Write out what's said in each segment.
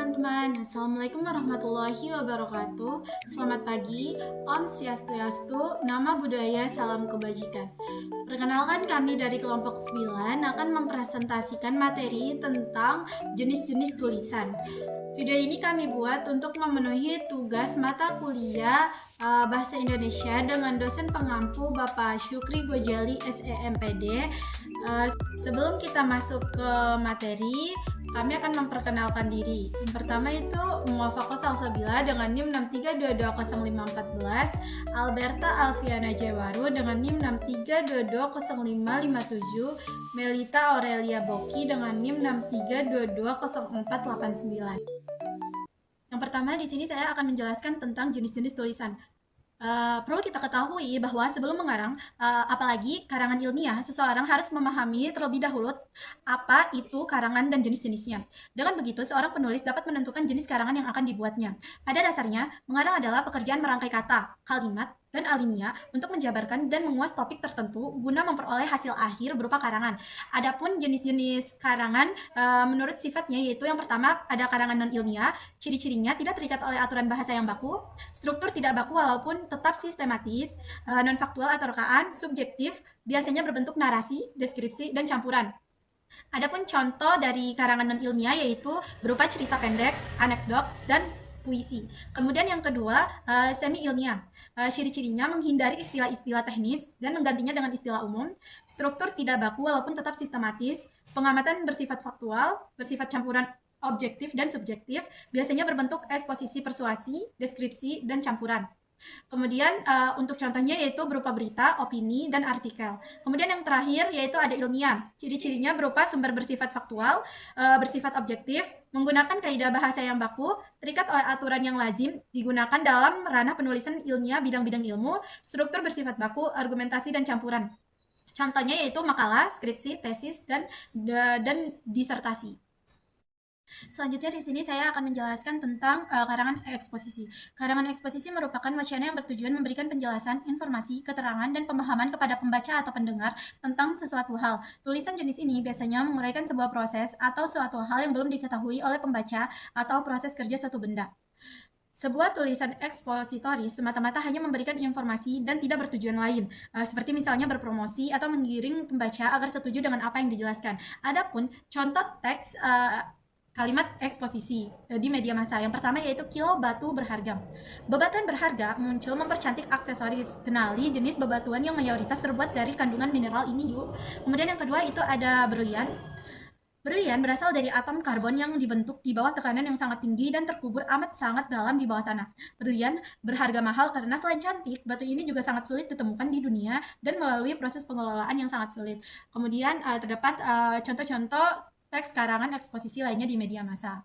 teman-teman. Assalamualaikum warahmatullahi wabarakatuh. Selamat pagi, Om Swastiastu, Nama Budaya, Salam Kebajikan. Perkenalkan, kami dari kelompok 9 akan mempresentasikan materi tentang jenis-jenis tulisan. Video ini kami buat untuk memenuhi tugas mata kuliah Bahasa Indonesia dengan dosen pengampu Bapak Syukri Gojali SEMPD. Sebelum kita masuk ke materi, kami akan memperkenalkan diri. Yang pertama itu Muwafaqah Salsabila dengan NIM 63220514, Alberta Alfiana Jawaru dengan NIM 63220557, Melita Aurelia Boki dengan NIM 63220489. Yang pertama di sini saya akan menjelaskan tentang jenis-jenis tulisan. Perlu kita ketahui bahwa sebelum mengarang, apalagi karangan ilmiah, seseorang harus memahami terlebih dahulu apa itu karangan dan jenis-jenisnya. Dengan begitu, seorang penulis dapat menentukan jenis karangan yang akan dibuatnya. Pada dasarnya, mengarang adalah pekerjaan merangkai kata, kalimat, dan alinea untuk menjabarkan dan menguas topik tertentu guna memperoleh hasil akhir berupa karangan. Adapun jenis-jenis karangan menurut sifatnya, yaitu yang pertama ada karangan non-ilmiah. Ciri-cirinya tidak terikat oleh aturan bahasa yang baku, struktur tidak baku walaupun tetap sistematis, non-faktual atau rekaan, subjektif, biasanya berbentuk narasi, deskripsi, dan campuran. Adapun contoh dari karangan non-ilmiah yaitu berupa cerita pendek, anekdot, dan puisi. Kemudian yang kedua, semi-ilmiah. Ciri-cirinya menghindari istilah-istilah teknis dan menggantinya dengan istilah umum, struktur tidak baku walaupun tetap sistematis, pengamatan bersifat faktual, bersifat campuran objektif dan subjektif, biasanya berbentuk eksposisi persuasi, deskripsi, dan campuran. Kemudian untuk contohnya yaitu berupa berita, opini, dan artikel. Kemudian yang terakhir yaitu ada ilmiah. Ciri-cirinya berupa sumber bersifat faktual, bersifat objektif, menggunakan kaidah bahasa yang baku, terikat oleh aturan yang lazim, digunakan dalam ranah penulisan ilmiah bidang-bidang ilmu, struktur bersifat baku, argumentasi, dan campuran. Contohnya yaitu makalah, skripsi, tesis, dan disertasi. Selanjutnya di sini saya akan menjelaskan tentang karangan eksposisi. Karangan eksposisi merupakan wacana yang bertujuan memberikan penjelasan, informasi, keterangan, dan pemahaman kepada pembaca atau pendengar tentang sesuatu hal. Tulisan jenis ini biasanya menguraikan sebuah proses atau suatu hal yang belum diketahui oleh pembaca atau proses kerja suatu benda. Sebuah tulisan ekspositoris semata-mata hanya memberikan informasi dan tidak bertujuan lain, seperti misalnya berpromosi atau menggiring pembaca agar setuju dengan apa yang dijelaskan. Adapun contoh teks kalimat eksposisi di media massa. Yang pertama yaitu kilo batu berharga. Bebatuan berharga muncul mempercantik aksesoris. Kenali jenis bebatuan yang mayoritas terbuat dari kandungan mineral ini yuk. Kemudian yang kedua itu ada berlian. Berlian berasal dari atom karbon yang dibentuk di bawah tekanan yang sangat tinggi dan terkubur amat sangat dalam di bawah tanah. Berlian berharga mahal karena selain cantik, batu ini juga sangat sulit ditemukan di dunia dan melalui proses pengelolaan yang sangat sulit. Kemudian terdapat contoh-contoh teks karangan eksposisi lainnya di media massa.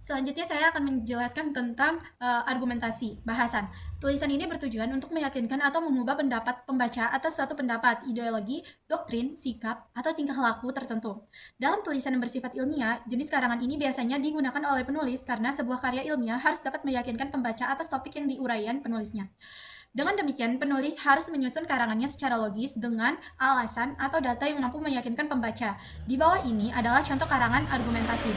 Selanjutnya saya akan menjelaskan tentang argumentasi, bahasan. Tulisan ini bertujuan untuk meyakinkan atau mengubah pendapat pembaca atas suatu pendapat, ideologi, doktrin, sikap, atau tingkah laku tertentu. Dalam tulisan yang bersifat ilmiah, jenis karangan ini biasanya digunakan oleh penulis karena sebuah karya ilmiah harus dapat meyakinkan pembaca atas topik yang diuraikan penulisnya. Dengan demikian, penulis harus menyusun karangannya secara logis dengan alasan atau data yang mampu meyakinkan pembaca. Di bawah ini adalah contoh karangan argumentasi,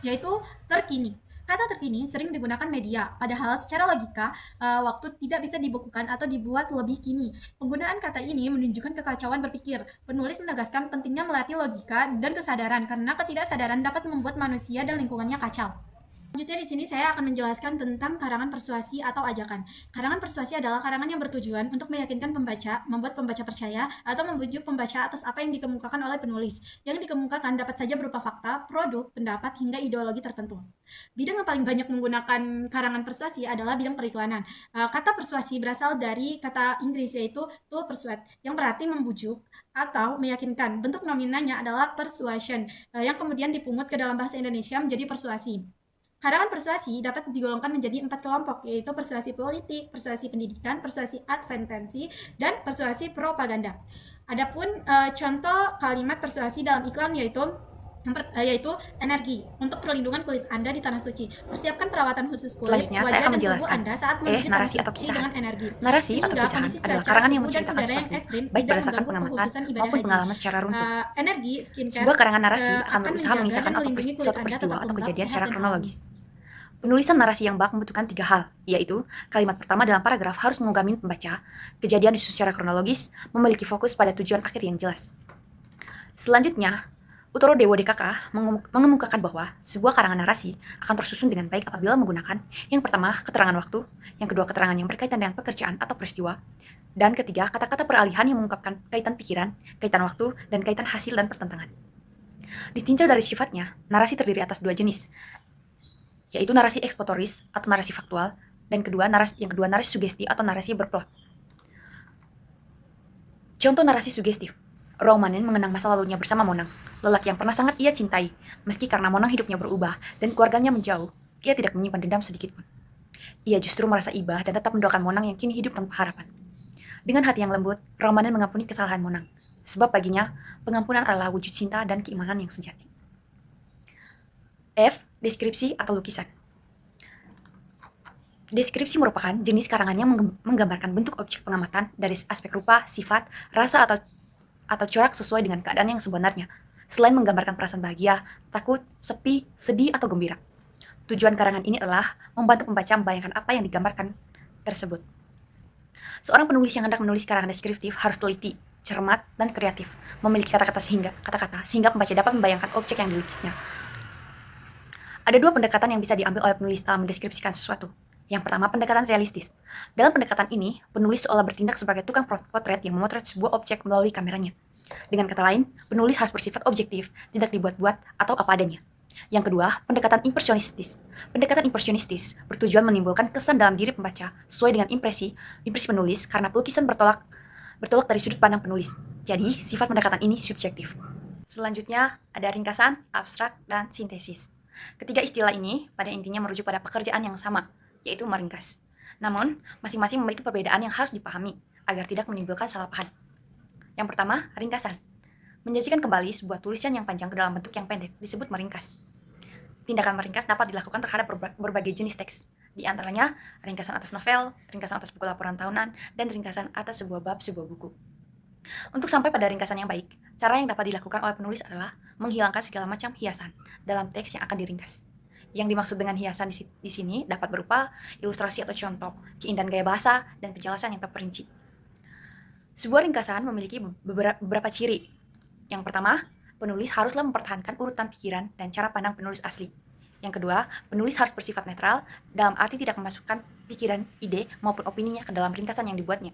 yaitu terkini. Kata terkini sering digunakan media, padahal secara logika, waktu tidak bisa dibekukan atau dibuat lebih kini. Penggunaan kata ini menunjukkan kekacauan berpikir. Penulis menegaskan pentingnya melatih logika dan kesadaran, karena ketidaksadaran dapat membuat manusia dan lingkungannya kacau. Selanjutnya di sini saya akan menjelaskan tentang karangan persuasi atau ajakan. Karangan persuasi adalah karangan yang bertujuan untuk meyakinkan pembaca, membuat pembaca percaya, atau membujuk pembaca atas apa yang dikemukakan oleh penulis. Yang dikemukakan dapat saja berupa fakta, produk, pendapat, hingga ideologi tertentu. Bidang yang paling banyak menggunakan karangan persuasi adalah bidang periklanan. Kata persuasi berasal dari kata Inggris yaitu to persuade, yang berarti membujuk atau meyakinkan. Bentuk nominanya adalah persuasion, yang kemudian dipungut ke dalam bahasa Indonesia menjadi persuasi. Karangan persuasi dapat digolongkan menjadi 4 kelompok, yaitu persuasi politik, persuasi pendidikan, persuasi advertensi, dan persuasi propaganda. Adapun contoh kalimat persuasi dalam iklan yaitu Yaitu energi untuk perlindungan kulit Anda di tanah suci. Persiapkan perawatan khusus kulit, Selanjutnya, saya wajah, akan dan tubuh menjelaskan Anda saat menuju tanah narasi atau suci kisahan. dengan energi, Narasi atau sehingga kisahan kondisi adalah cuaca, karangan yang suhu, dan menceritakan udara yang sesuatu, ekstrim baik tidak berdasarkan mengganggu pengamatan pengkhususan ibadah maupun haji. pengalaman secara runtut. Energi skincare Sebuah karangan narasi akan akan berusaha menjaga mengisahkan dan melindungi kulit suatu Anda peristiwa tetap atau lembab, kejadian sehat, secara dan alami. kronologis. Penulisan narasi yang bak membutuhkan 3 hal, yaitu kalimat pertama dalam paragraf harus mengungkapkan pembaca, kejadian disusun secara kronologis, memiliki fokus pada tujuan akhir yang jelas. Selanjutnya, Utoro Dewo DKK mengemukakan bahwa sebuah karangan narasi akan tersusun dengan baik apabila menggunakan yang pertama, keterangan waktu, yang kedua, keterangan yang berkaitan dengan pekerjaan atau peristiwa, dan ketiga, kata-kata peralihan yang mengungkapkan kaitan pikiran, kaitan waktu, dan kaitan hasil dan pertentangan. Ditinjau dari sifatnya, narasi terdiri atas 2 jenis, yaitu narasi ekspotoris atau narasi faktual, dan yang kedua narasi sugesti atau narasi berplot. Contoh narasi sugestif. Romanen mengenang masa lalunya bersama Monang, lelaki yang pernah sangat ia cintai. Meski karena Monang hidupnya berubah dan keluarganya menjauh, ia tidak menyimpan dendam sedikit pun. Ia justru merasa iba dan tetap mendoakan Monang yang kini hidup tanpa harapan. Dengan hati yang lembut, Romanen mengampuni kesalahan Monang, sebab baginya pengampunan adalah wujud cinta dan keimanan yang sejati. F. Deskripsi atau lukisan. Deskripsi merupakan jenis karangan yang menggambarkan bentuk objek pengamatan dari aspek rupa, sifat, rasa atau corak sesuai dengan keadaan yang sebenarnya, selain menggambarkan perasaan bahagia, takut, sepi, sedih, atau gembira. Tujuan karangan ini adalah membantu pembaca membayangkan apa yang digambarkan tersebut. Seorang penulis yang hendak menulis karangan deskriptif harus teliti, cermat, dan kreatif, memiliki kata-kata sehingga pembaca dapat membayangkan objek yang dilukisnya. Ada 2 pendekatan yang bisa diambil oleh penulis dalam mendeskripsikan sesuatu. Yang pertama, pendekatan realistis. Dalam pendekatan ini, penulis seolah bertindak sebagai tukang potret yang memotret sebuah objek melalui kameranya. Dengan kata lain, penulis harus bersifat objektif, tidak dibuat-buat atau apa adanya. Yang kedua, pendekatan impresionistis. Pendekatan impresionistis bertujuan menimbulkan kesan dalam diri pembaca sesuai dengan impresi penulis karena pelukisan bertolak dari sudut pandang penulis. Jadi, sifat pendekatan ini subjektif. Selanjutnya, ada ringkasan, abstrak, dan sintesis. Ketiga istilah ini pada intinya merujuk pada pekerjaan yang sama, yaitu meringkas. Namun, masing-masing memiliki perbedaan yang harus dipahami agar tidak menimbulkan salah paham. Yang pertama, ringkasan. Menyajikan kembali sebuah tulisan yang panjang ke dalam bentuk yang pendek disebut meringkas. Tindakan meringkas dapat dilakukan terhadap berbagai jenis teks, di antaranya ringkasan atas novel, ringkasan atas buku laporan tahunan, dan ringkasan atas sebuah bab sebuah buku. Untuk sampai pada ringkasan yang baik, cara yang dapat dilakukan oleh penulis adalah menghilangkan segala macam hiasan dalam teks yang akan diringkas. Yang dimaksud dengan hiasan di sini dapat berupa ilustrasi atau contoh, keindahan gaya bahasa, dan penjelasan yang terperinci. Sebuah ringkasan memiliki beberapa ciri. Yang pertama, penulis haruslah mempertahankan urutan pikiran dan cara pandang penulis asli. Yang kedua, penulis harus bersifat netral, dalam arti tidak memasukkan pikiran, ide, maupun opininya ke dalam ringkasan yang dibuatnya.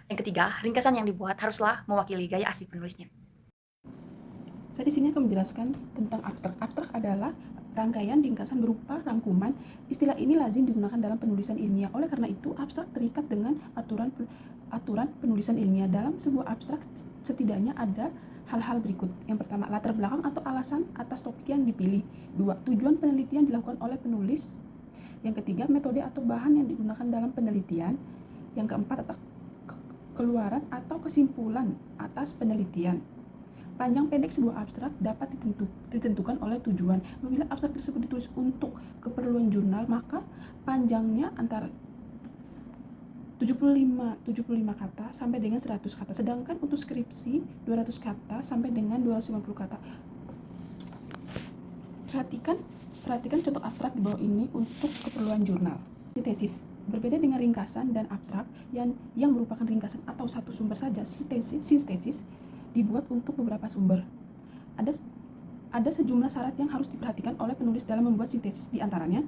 Yang ketiga, ringkasan yang dibuat haruslah mewakili gaya asli penulisnya. Saya di sini akan menjelaskan tentang abstrak. Abstrak adalah rangkaian ringkasan berupa rangkuman. Istilah ini lazim digunakan dalam penulisan ilmiah. Oleh karena itu, abstrak terikat dengan aturan penulisan ilmiah. Dalam sebuah abstrak setidaknya ada hal-hal berikut. Yang pertama, latar belakang atau alasan atas topik yang dipilih. 2. Tujuan penelitian dilakukan oleh penulis. Yang ketiga, metode atau bahan yang digunakan dalam penelitian. Yang keempat, keluaran atau kesimpulan atas penelitian. Panjang pendek sebuah abstrak dapat ditentukan oleh tujuan. Apabila abstrak tersebut ditulis untuk keperluan jurnal, maka panjangnya antara 75 kata sampai dengan 100 kata. Sedangkan untuk skripsi 200 kata sampai dengan 250 kata. Perhatikan contoh abstrak di bawah ini untuk keperluan jurnal. Sintesis. Berbeda dengan ringkasan dan abstrak yang merupakan ringkasan atau satu sumber saja, sintesis dibuat untuk beberapa sumber. Ada sejumlah syarat yang harus diperhatikan oleh penulis dalam membuat sintesis, di antaranya.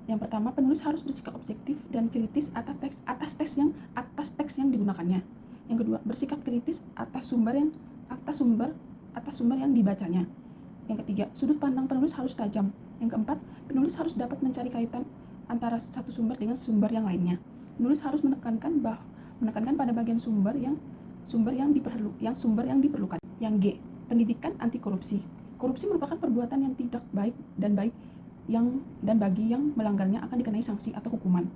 Yang pertama, penulis harus bersikap objektif dan kritis atas teks yang digunakannya. Yang kedua, bersikap kritis atas sumber yang dibacanya. Yang ketiga, sudut pandang penulis harus tajam. Yang keempat, penulis harus dapat mencari kaitan antara satu sumber dengan sumber yang lainnya. Penulis harus menekankan pada bagian sumber yang diperlukan. Yang G, pendidikan anti korupsi. Korupsi merupakan perbuatan yang tidak baik dan bagi yang melanggarnya akan dikenai sanksi atau hukuman.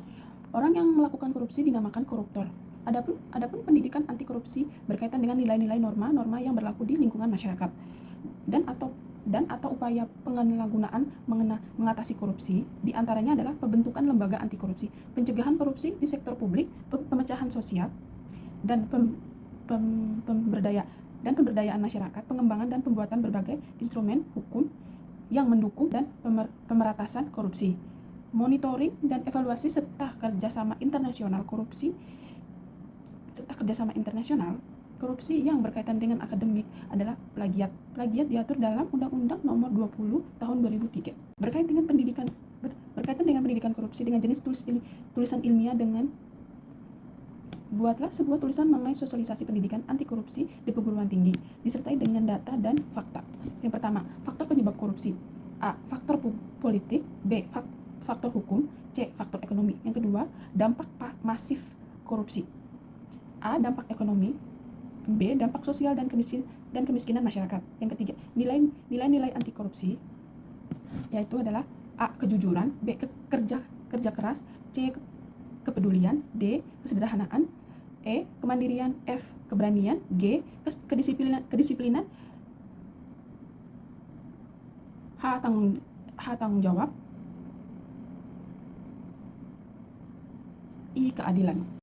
Orang yang melakukan korupsi dinamakan koruptor. Adapun pendidikan anti korupsi berkaitan dengan nilai-nilai norma yang berlaku di lingkungan masyarakat. dan atau upaya penyalahgunaan mengatasi korupsi, diantaranya adalah pembentukan lembaga anti korupsi, pencegahan korupsi di sektor publik, pemecahan sosial, dan pemberdayaan masyarakat, pengembangan dan pembuatan berbagai instrumen hukum yang mendukung dan pemeratasan korupsi, monitoring dan evaluasi serta kerjasama internasional korupsi yang berkaitan dengan akademik adalah plagiat. Plagiat diatur dalam Undang-Undang Nomor 20 Tahun 2003. Berkaitan dengan pendidikan korupsi dengan jenis tulisan ilmiah dengan buatlah sebuah tulisan mengenai sosialisasi pendidikan anti korupsi di perguruan tinggi, disertai dengan data dan fakta. Yang pertama, faktor penyebab korupsi. A. Faktor politik. B. Faktor hukum. C. Faktor ekonomi. Yang kedua, dampak masif korupsi. A. Dampak ekonomi. B. Dampak sosial dan kemiskinan masyarakat. Yang ketiga, nilai-nilai anti korupsi yaitu adalah A. Kejujuran. B. Kerja keras. C. Kepedulian. D. Kesederhanaan. E. Kemandirian. F. Keberanian. G. Kedisiplinan. H. Tanggung jawab. I. Keadilan.